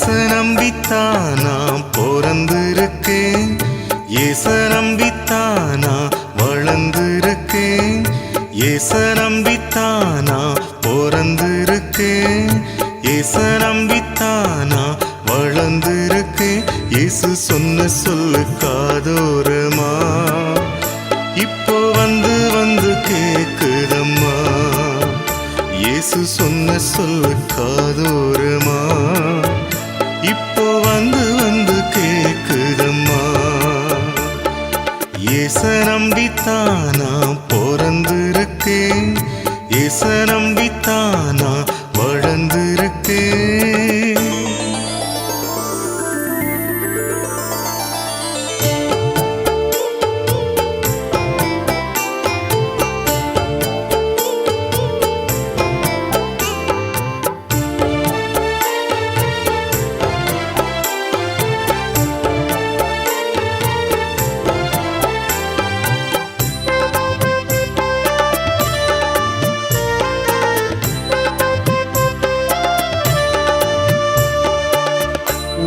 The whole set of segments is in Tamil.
ஏச நம்பித்தானா பிறந்திருக்கேன், ஏச நம்பித்தானா வளர்ந்திருக்கேன், ஏச நம்பித்தானா பிறந்திருக்கேன், ஏச நம்பித்தானா வளர்ந்திருக்கேன். இயேசு சொன்ன சொல்லு காதோரமா இப்போ வந்து வந்து கேக்குதம்மா. இயேசு சொன்ன சொல்லு காதோரமா இப்போ வந்து வந்து கேக்குதம்மா. ஏச நம்பித்தானா பிறந்திருக்கேன், ஏச நம்பித்தானா வளர்ந்திருக்கேன்.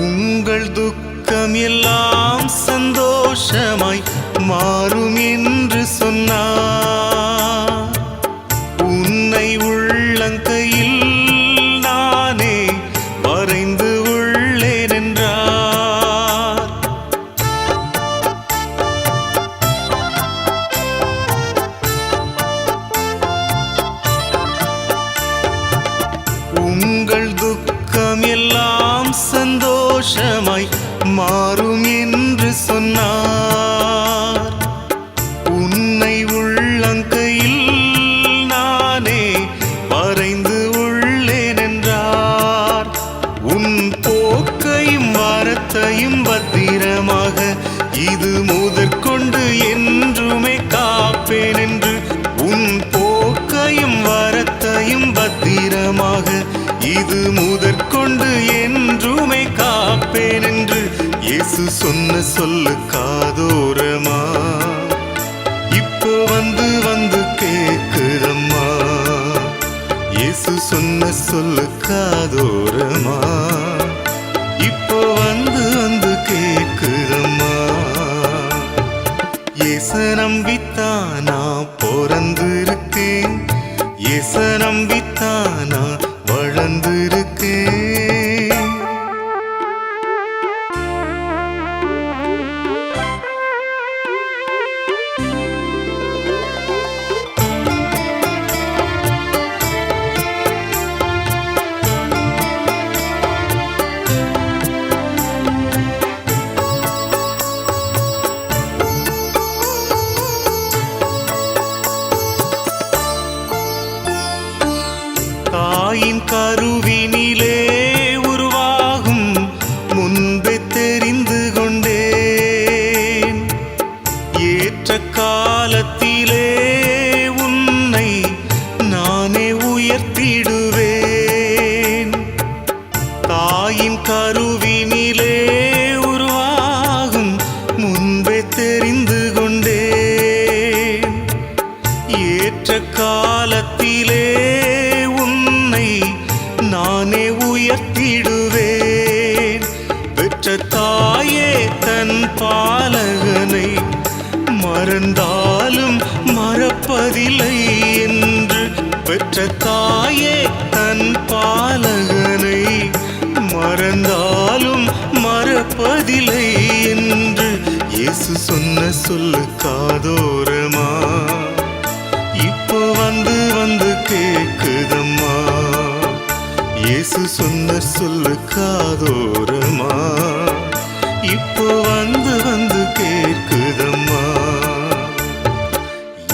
உங்கள் துக்கம் எல்லாம் சந்தோஷமாய் மாறும் என்று சொன்னார். உன்னை உள்ளங்கையில் நானே வரைந்து உள்ளேன் என்றார். உங்கள் துக்கம் எல்லாம் சந்தோஷமாய் மாறும் என்று சொன்னார். உன்னை உள்ளங்கையில் நானே வரைந்து உள்ளேன் என்றார். உன் போக்கையும் வரத்தையும் பத்திரமாக இது முதற்கொண்டு என்றுமே காப்பேன் என்று. உன் போக்கையும் வரத்தையும் பத்திரமாக இது முதற்கொண்டு என்றுமே காப்பேன் என்று. இயேசு சொன்ன சொல்லு காதோரமா இப்போ வந்து வந்து கேக்குதம்மா. இயேசு சொன்ன சொல்லு காதோரமா இப்போ வந்து வந்து கேக்குதம்மா. ஏச நம்பித்தானா பிறந்திருக்கேன், ஏச நம்பித்தானா வளர்ந்திருக்கேன். தாயின் கருவினிலே உருவாகும் முன்பே தெரிந்து கொண்டேன். ஏற்ற காலத்திலே உன்னை நானே உயர்த்திடுவேன். தாயின் கருவினிலே உருவாகும் முன்பே தெரிந்து கொண்டேன். ஏற்ற காலத்திலே நானே உயர்த்திடுவேன். பெற்ற தாயே தன் பாலகனை மறந்தாலும் மறப்பதில்லை என்று. பெற்ற தாயே தன் பாலகனை மறந்தாலும் மறப்பதில்லை என்று. இயேசு சொன்ன சொல்லு காதோரமா இப்போ வந்து வந்து கேக்குதம்மா. இயேசு சொன்ன சொல்லு காதோரமா இப்போ வந்து வந்து கேக்குதம்மா.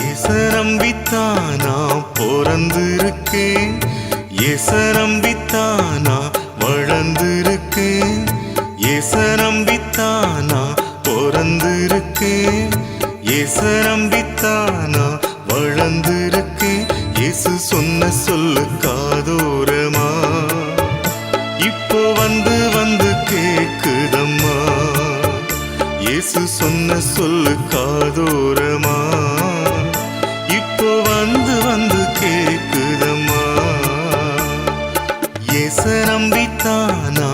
ஏச நம்பித்தானா பிறந்திருக்கேன், ஏச நம்பித்தானா வளர்ந்திருக்கேன், ஏச நம்பித்தானா பிறந்திருக்கேன், ஏச நம்பித்தானா வளர்ந்திருக்கேன். இயேசு சொன்ன சொல்லு காதோரமா இப்போ வந்து வந்து கேக்குதம்மா. இயேசு சொன்ன சொல்லு காதோரமா இப்போ வந்து வந்து கேக்குதம்மா. ஏச நம்பித்தானா